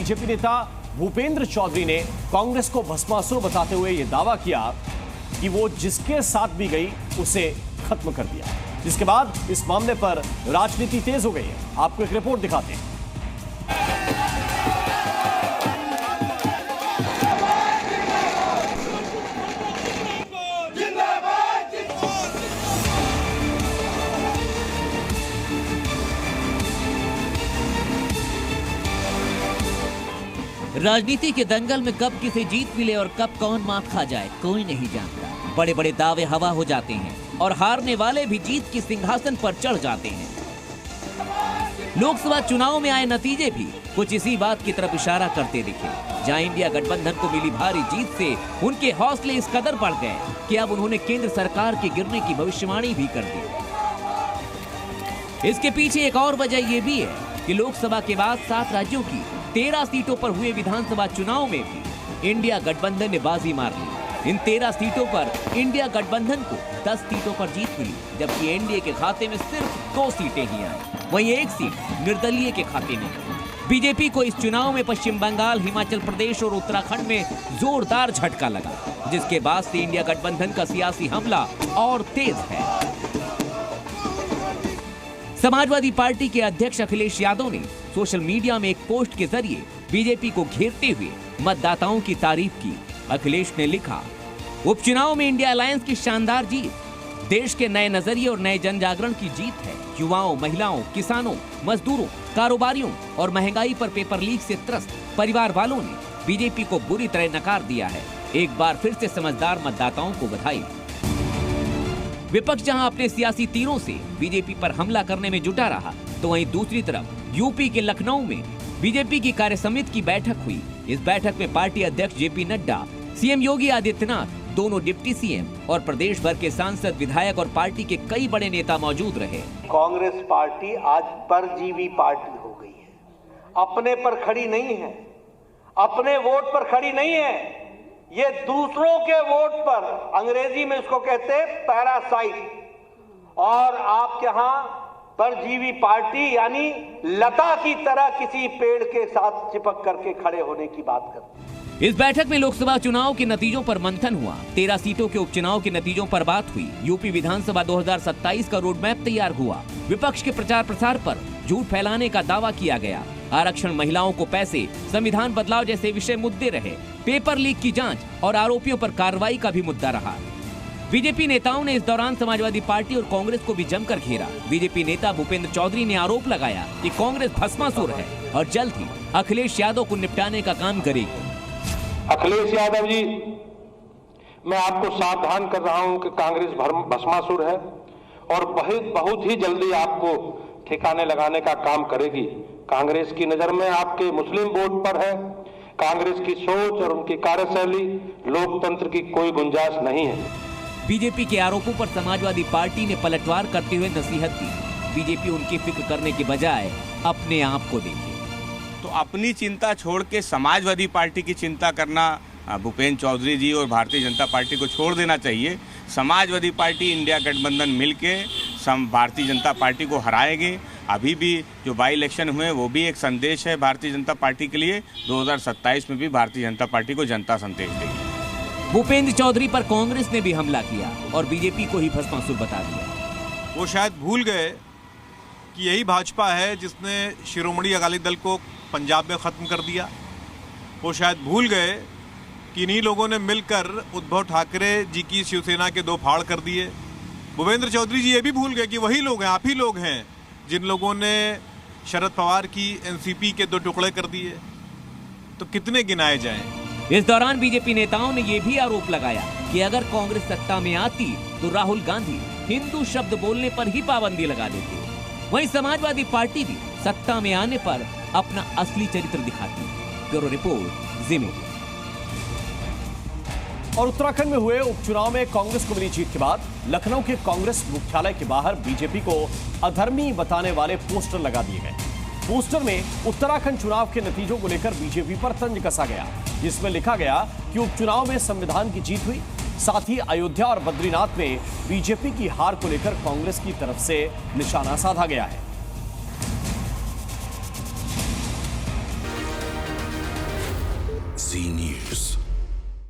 BJP नेता भूपेंद्र चौधरी ने कांग्रेस को भस्मासुर बताते हुए यह दावा किया कि वो जिसके साथ भी गई उसे खत्म कर दिया, जिसके बाद इस मामले पर राजनीति तेज हो गई है। आपको एक रिपोर्ट दिखाते हैं। राजनीति के दंगल में कब किसे जीत मिले और कब कौन मात खा जाए कोई नहीं जानता। बड़े बड़े दावे हवा हो जाते हैं और हारने वाले भी जीत के सिंहासन पर चढ़ जाते हैं। लोकसभा चुनाव में आए नतीजे भी कुछ इसी बात की तरफ इशारा करते दिखे। जहां इंडिया गठबंधन को मिली भारी जीत से उनके हौसले इस कदर बढ़ गए कि अब उन्होंने केंद्र सरकार के गिरने की भविष्यवाणी भी कर दी। इसके पीछे एक और वजह यह भी है कि लोकसभा के बाद 7 राज्यों की 13 सीटों पर हुए विधानसभा चुनाव में भी इंडिया गठबंधन ने बाजी मार ली। इन 13 सीटों पर इंडिया गठबंधन को 10 सीटों पर जीत मिली, जबकि एनडीए के खाते में सिर्फ 2 सीटें ही आई। वहीं 1 सीट निर्दलीय के खाते में। बीजेपी को इस चुनाव में पश्चिम बंगाल, हिमाचल प्रदेश और उत्तराखंड में जोरदार झटका लगा, जिसके बाद से इंडिया गठबंधन का सियासी हमला और तेज है। समाजवादी पार्टी के अध्यक्ष अखिलेश यादव ने सोशल मीडिया में एक पोस्ट के जरिए बीजेपी को घेरते हुए मतदाताओं की तारीफ की। अखिलेश ने लिखा, उपचुनाव में इंडिया अलायंस की शानदार जीत देश के नए नजरिए और नए जन जागरण की जीत है। युवाओं, महिलाओं, किसानों, मजदूरों, कारोबारियों और महंगाई पर पेपर लीक से त्रस्त परिवार वालों ने बीजेपी को बुरी तरह नकार दिया है। एक बार फिर से समझदार मतदाताओं को बधाई। विपक्ष जहां अपने सियासी तीरों से बीजेपी पर हमला करने में जुटा रहा, तो वहीं दूसरी तरफ यूपी के लखनऊ में बीजेपी की कार्यसमिति की बैठक हुई। इस बैठक में पार्टी अध्यक्ष जेपी नड्डा, सीएम योगी आदित्यनाथ, दोनों डिप्टी सीएम और प्रदेश भर के सांसद, विधायक और पार्टी के कई बड़े नेता मौजूद रहे। कांग्रेस पार्टी आज परजीवी पार्टी हो गई है। अपने पर खड़ी नहीं है, अपने वोट पर खड़ी नहीं है, ये दूसरों के वोट पर, अंग्रेजी में इसको कहते हैं पैरासाइट। और आप यहाँ परजीवी पार्टी यानी लता की तरह किसी पेड़ के साथ चिपक करके खड़े होने की बात करते हैं। इस बैठक में लोकसभा चुनाव के नतीजों पर मंथन हुआ। 13 सीटों के उपचुनाव के नतीजों पर बात हुई। यूपी विधानसभा 2027 का रोड मैप तैयार हुआ। विपक्ष के प्रचार प्रसार पर झूठ फैलाने का दावा किया गया। आरक्षण, महिलाओं को पैसे, संविधान बदलाव जैसे विषय मुद्दे रहे। पेपर लीक की जांच और आरोपियों पर कार्रवाई का भी मुद्दा रहा। बीजेपी नेताओं ने इस दौरान समाजवादी पार्टी और कांग्रेस को भी जमकर घेरा। बीजेपी नेता भूपेंद्र चौधरी ने आरोप लगाया कि कांग्रेस भस्मासुर है और जल्द ही अखिलेश यादव को निपटाने का काम करेगी। अखिलेश यादव जी, मैं आपको सावधान कर रहा हूं कि कांग्रेस भस्मासुर है और बहुत ही जल्दी आपको ठिकाने लगाने का काम करेगी। कांग्रेस की नजर में आपके मुस्लिम वोट पर है। कांग्रेस की सोच और उनकी कार्यशैली लोकतंत्र की कोई गुंजाइश नहीं है। बीजेपी के आरोपों पर समाजवादी पार्टी ने पलटवार करते हुए नसीहत दी। बीजेपी उनकी फिक्र करने के बजाय अपने आप को देखे। तो अपनी चिंता छोड़ के समाजवादी पार्टी की चिंता करना भूपेंद्र चौधरी जी और भारतीय जनता पार्टी को छोड़ देना चाहिए। समाजवादी पार्टी, इंडिया गठबंधन मिलके भारतीय जनता पार्टी को हराएंगे। अभी भी जो बाई इलेक्शन हुए वो भी एक संदेश है भारतीय जनता पार्टी के लिए। 2027 में भी भारतीय जनता पार्टी को जनता संदेश देगी। भूपेंद्र चौधरी पर कांग्रेस ने भी हमला किया और बीजेपी को ही भस्मासुर बता दिया। वो शायद भूल गए कि यही भाजपा है जिसने शिरोमणि अकाली दल को पंजाब में ख़त्म कर दिया। वो शायद भूल गए कि इन्हीं लोगों ने मिलकर उद्धव ठाकरे जी की शिवसेना के 2 फाड़ कर दिए। भूपेंद्र चौधरी जी ये भी भूल गए कि वही लोग हैं, आप ही लोग हैं जिन लोगों ने शरद पवार की एनसीपी के 2 टुकड़े कर दिए। तो कितने गिनाए जाएं? इस दौरान बीजेपी नेताओं ने यह भी आरोप लगाया कि अगर कांग्रेस सत्ता में आती तो राहुल गांधी हिंदू शब्द बोलने पर ही पाबंदी लगा देते। वहीं समाजवादी पार्टी भी सत्ता में आने पर अपना असली चरित्र दिखाती। ब्यूरो रिपोर्ट, जी मीडिया। और उत्तराखंड में हुए उपचुनाव में कांग्रेस को मिली जीत के बाद लखनऊ के कांग्रेस मुख्यालय के बाहर बीजेपी को अधर्मी बताने वाले पोस्टर लगा दिए गए। पोस्टर में उत्तराखंड चुनाव के नतीजों को लेकर बीजेपी पर तंज कसा गया, जिसमें लिखा गया कि उपचुनाव में संविधान की जीत हुई। साथ ही अयोध्या और बद्रीनाथ में बीजेपी की हार को लेकर कांग्रेस की तरफ से निशाना साधा गया है। जी न्यूज।